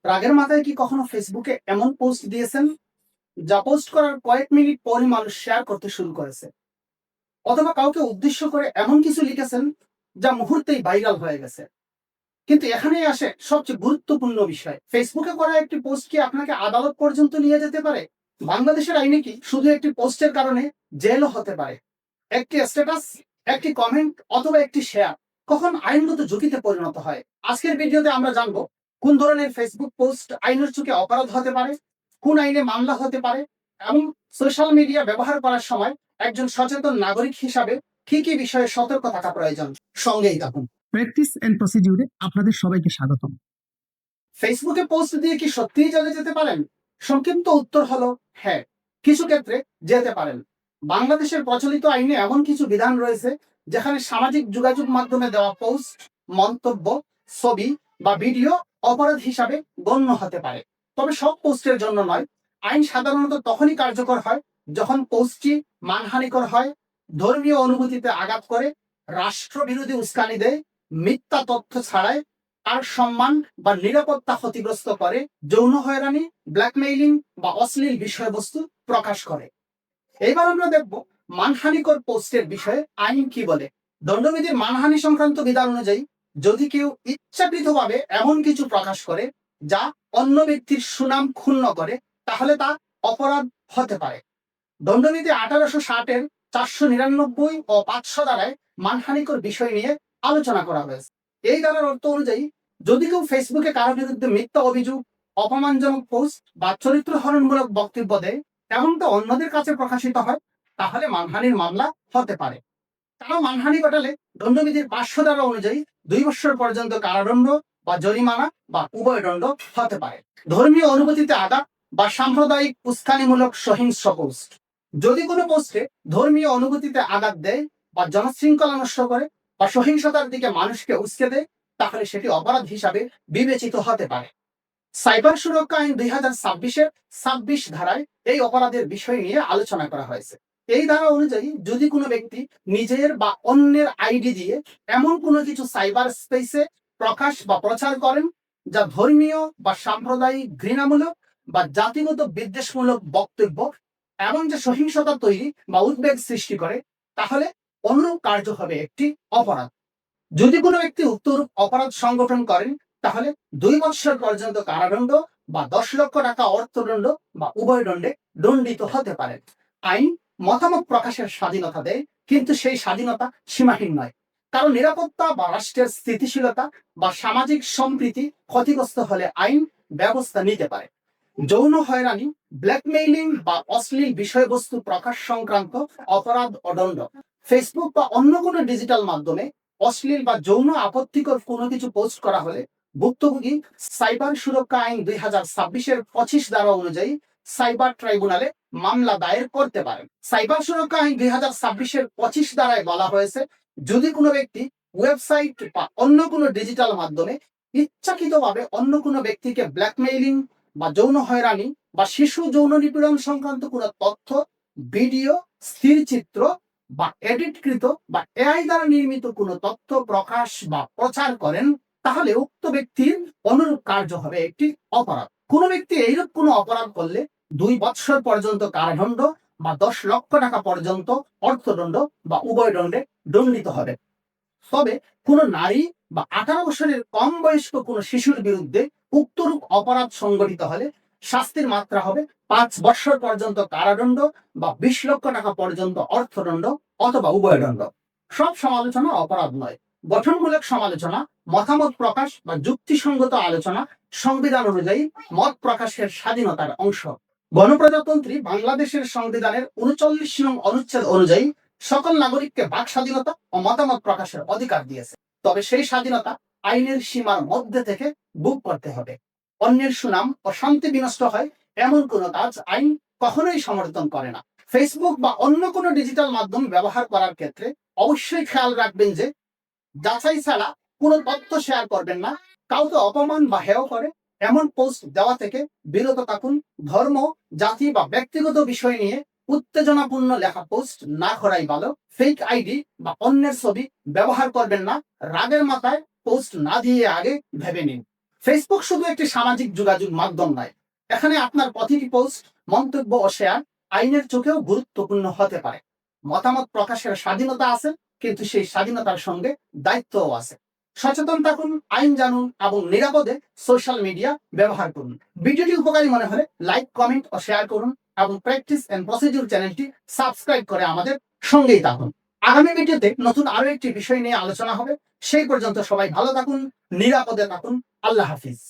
রাগের মাথায় কি কখনো ফেসবুকে এমন পোস্ট দিয়েছেন যা পোস্ট করার কয়েক মিনিট পরই মানুষ শেয়ার করতে শুরু করেছে, অথবা কাউকে উদ্দেশ্য করে এমন কিছু লিখেছেন যা মুহূর্তেই ভাইরাল হয়ে গেছে? কিন্তু এখানেই আসে সবচেয়ে গুরুত্বপূর্ণ বিষয়, ফেসবুকে করা একটি পোস্ট কি আপনাকে আদালত পর্যন্ত নিয়ে যেতে পারে? বাংলাদেশের আইনে কি শুধু একটি পোস্টের কারণে জেলও হতে পারে? একটি স্ট্যাটাস, একটি কমেন্ট অথবা একটি শেয়ার কখন আইনগত ঝুঁকিতে পরিণত হয়? আজকের ভিডিওতে আমরা জানবো কোন ধরনের ফেসবুক পোস্ট আইনের চোখে অপরাধ হতে পারে, কোন আইনে মামলা হতে পারে, এবং সোশ্যাল মিডিয়া ব্যবহার করার সময় একজন সচেতন নাগরিক হিসাবে কি কি বিষয়ে সতর্ক থাকা প্রয়োজন। সঙ্গেই থাকুন। প্র্যাকটিস এন্ড প্রসিডিউরে আপনাদের সবাইকে স্বাগতম। ফেসবুকে পোস্ট দিয়ে কি সত্যিই জেলে যেতে পারেন? সংক্ষিপ্ত উত্তর হলো হ্যাঁ, কিছু ক্ষেত্রে যেতে পারেন। বাংলাদেশের প্রচলিত আইনে এমন কিছু বিধান রয়েছে যেখানে সামাজিক যোগাযোগ মাধ্যমে দেওয়া পোস্ট, মন্তব্য, ছবি বা ভিডিও অপরাধ হিসাবে গণ্য হতে পারে। তবে সব পোস্টের জন্য নয়। আইন সাধারণত তখনই কার্যকর হয় যখন পোস্টটি মানহানিকর হয়, ধর্মীয় অনুভূতিতে আঘাত করে, রাষ্ট্রবিরোধী উস্কানি দেয়, মিথ্যা তথ্য ছড়ায়, আর সম্মান বা নিরাপত্তা ক্ষতিগ্রস্ত করে, যৌন হয়রানি, ব্ল্যাকমেইলিং বা অশ্লীল বিষয়বস্তু প্রকাশ করে। এবার আমরা দেখব মানহানিকর পোস্টের বিষয়ে আইন কি বলে। দণ্ডবিধির মানহানি সংক্রান্ত বিধান অনুযায়ী যদি কেউ ইচ্ছাকৃতভাবে এমন কিছু প্রকাশ করে যা অন্য ব্যক্তির সুনাম ক্ষুণ্ণ করে, তাহলে তা অপরাধ হতে পারে। দণ্ডবিধি 1860-এর 499 ও 500 ধারায় মানহানিকর বিষয় নিয়ে আলোচনা করা হয়েছে। এই ধারার অর্থ অনুযায়ী যদি কেউ ফেসবুকে কারো বিরুদ্ধে মিথ্যা অভিযোগ, অপমানজনক পোস্ট বা চরিত্র হরণমূলক বক্তব্য দেয় এবং তা অন্যদের কাছে প্রকাশিত হয়, তাহলে মানহানির মামলা হতে পারে। কারো মানহানি ঘটালে দণ্ডবিধির 500 ধারা অনুযায়ী 2 বছর পর্যন্ত কারাদণ্ড বা জরিমানা বা উভয় দণ্ড হতে পারে। ধর্মীয় অনুভূতিতে আঘাত বা সাম্প্রদায়িক উস্কানিমূলক সহিংস পোস্ট, যদি কোনো পোস্টে ধর্মীয় অনুভূতিতে আঘাত দেয় বা জনশৃঙ্খলা নষ্ট করে বা সহিংসতার দিকে মানুষকে উস্কে দেয়, তাহলে সেটি অপরাধ হিসাবে বিবেচিত হতে পারে। সাইবার সুরক্ষা আইন 2026-এর 26 ধারায় এই অপরাধের বিষয় নিয়ে আলোচনা করা হয়েছে। এই ধারা অনুযায়ী যদি কোনো ব্যক্তি নিজের বা অন্যের আইডি দিয়ে এমন কোনো কিছু সাইবার স্পেসে প্রকাশ বা প্রচার করেন যা ধর্মীয় বা সাম্প্রদায়িক ঘৃণামূলক বা জাতিগত বিদ্বেষমূলক বক্তব্য এবং যে সহিংসতা তৈরি বা উদ্বেগ সৃষ্টি করে, তাহলে অনুরূপ কার্য হবে একটি অপরাধ। যদি কোনো ব্যক্তি উক্তরূপ অপরাধ সংগঠন করেন, তাহলে 2 বছর পর্যন্ত কারাদণ্ড বা 10 লক্ষ টাকা অর্থদণ্ড বা উভয় দণ্ডে দণ্ডিত হতে পারেন। আইন মতামত প্রকাশের স্বাধীনতা দেয়, কিন্তু সেই স্বাধীনতা সীমাহীন নয়। কারণ নিরাপত্তা বা রাষ্ট্রের স্থিতিশীলতা বা সামাজিক সম্প্রীতি ক্ষতিগ্রস্ত হলে আইন ব্যবস্থা নিতে পারে। যৌন হয়রানি, ব্ল্যাকমেইলিং বা অশ্লীল বিষয়বস্তু প্রকাশ সংক্রান্ত অপরাধ ও দণ্ড, ফেসবুক বা অন্য কোনো ডিজিটাল মাধ্যমে অশ্লীল বা যৌন আপত্তিকর কোনো কিছু পোস্ট করা হলে ভুক্তভোগী সাইবার সুরক্ষা আইন 2026-এর 25 ধারা অনুযায়ী সাইবার ট্রাইব্যুনালে মামলা দায়ের করতে পারেন। সাইবার সুরক্ষা আইন 2026-এর 25 ধারায় বলা হয়েছে, যদি কোনো ব্যক্তি ওয়েবসাইট বা অন্য কোনো ডিজিটাল মাধ্যমে ইচ্ছাকৃতভাবে অন্য কোনো ব্যক্তিকে ব্ল্যাকমেইলিং বা যৌন হয়রানি বা শিশু যৌন নিপীড়ন সংক্রান্ত কোনো তথ্য, ভিডিও, স্থিরচিত্র বা এডিটকৃত বা এআই দ্বারা নির্মিত কোনো তথ্য প্রকাশ বা প্রচার করেন, তাহলে উক্ত ব্যক্তির অনুরূপ কার্য হবে একটি অপরাধ। কোনো ব্যক্তি এইরূপ কোনো অপরাধ করলে 2 বছর পর্যন্ত কারাদণ্ড বা 10 লক্ষ টাকা পর্যন্ত অর্থদণ্ড বা উভয় দণ্ডে দণ্ডিত হবে। তবে কোনো নারী বা 18 বছরের কম বয়স্ক কোনো শিশুর বিরুদ্ধে উক্তরূপ অপরাধ সংগঠিত হলে শাস্তির মাত্রা হবে 5 বছর পর্যন্ত কারাদণ্ড বা 20 লক্ষ টাকা পর্যন্ত অর্থদণ্ড অথবা উভয় দণ্ড। সব সমালোচনা অপরাধ নয়। গঠনমূলক সমালোচনা, মতামত প্রকাশ বা যুক্তিসঙ্গত আলোচনা সংবিধান অনুযায়ী মত প্রকাশের স্বাধীনতার অংশ। গণপ্রজাতন্ত্রী বাংলাদেশের সংবিধানের 39 নং অনুচ্ছেদ অনুযায়ী সকল নাগরিককে বাক স্বাধীনতা ও মতামত প্রকাশের অধিকার দিয়েছে। তবে সেই স্বাধীনতা আইনের সীমার মধ্যে থেকে ভোগ করতে হবে। অন্যের সুনাম ও শান্তি বিনষ্ট হয় এমন কোনো কাজ আইন কখনোই সমর্থন করে না। ফেসবুক বা অন্য কোনো ডিজিটাল মাধ্যম ব্যবহার করার ক্ষেত্রে অবশ্যই খেয়াল রাখবেন যে যাচাই ছাড়া কোনো তথ্য শেয়ার করবেন না। কাউকে অপমান বা হেয় করে এমন পোস্ট দেওয়া থেকে বিরত থাকুন। ধর্ম, জাতি বা ব্যক্তিগত বিষয় নিয়ে উত্তেজনাপূর্ণ লেখা পোস্ট না করাই ভালো। ফেক আইডি বা অন্যের ছবি ব্যবহার করবেন না। রাগের মাথায় পোস্ট না দিয়ে আগে ভেবে নিন। ফেসবুক শুধু একটি সামাজিক যোগাযোগ মাধ্যম নয়, এখানে আপনার প্রতিটি পোস্ট, মন্তব্য ও শেয়ার আইনের চোখেও গুরুত্বপূর্ণ হতে পারে। মতামত প্রকাশের স্বাধীনতা আছে, কিন্তু সেই স্বাধীনতার সঙ্গে দায়িত্বও আছে। সচেতন থাকুন, আইন জানুন এবং নিরাপদে সোশ্যাল মিডিয়া ব্যবহার করুন। ভিডিওটি উপকারী মনে হলে লাইক, কমেন্ট ও শেয়ার করুন এবং প্র্যাকটিস এন্ড প্রসিডিউর চ্যানেলটি সাবস্ক্রাইব করে আমাদের সঙ্গেই থাকুন। আগামী ভিডিওতে নতুন আরো একটি বিষয় নিয়ে আলোচনা হবে। সেই পর্যন্ত সবাই ভালো থাকুন, নিরাপদে থাকুন। আল্লাহ হাফিজ।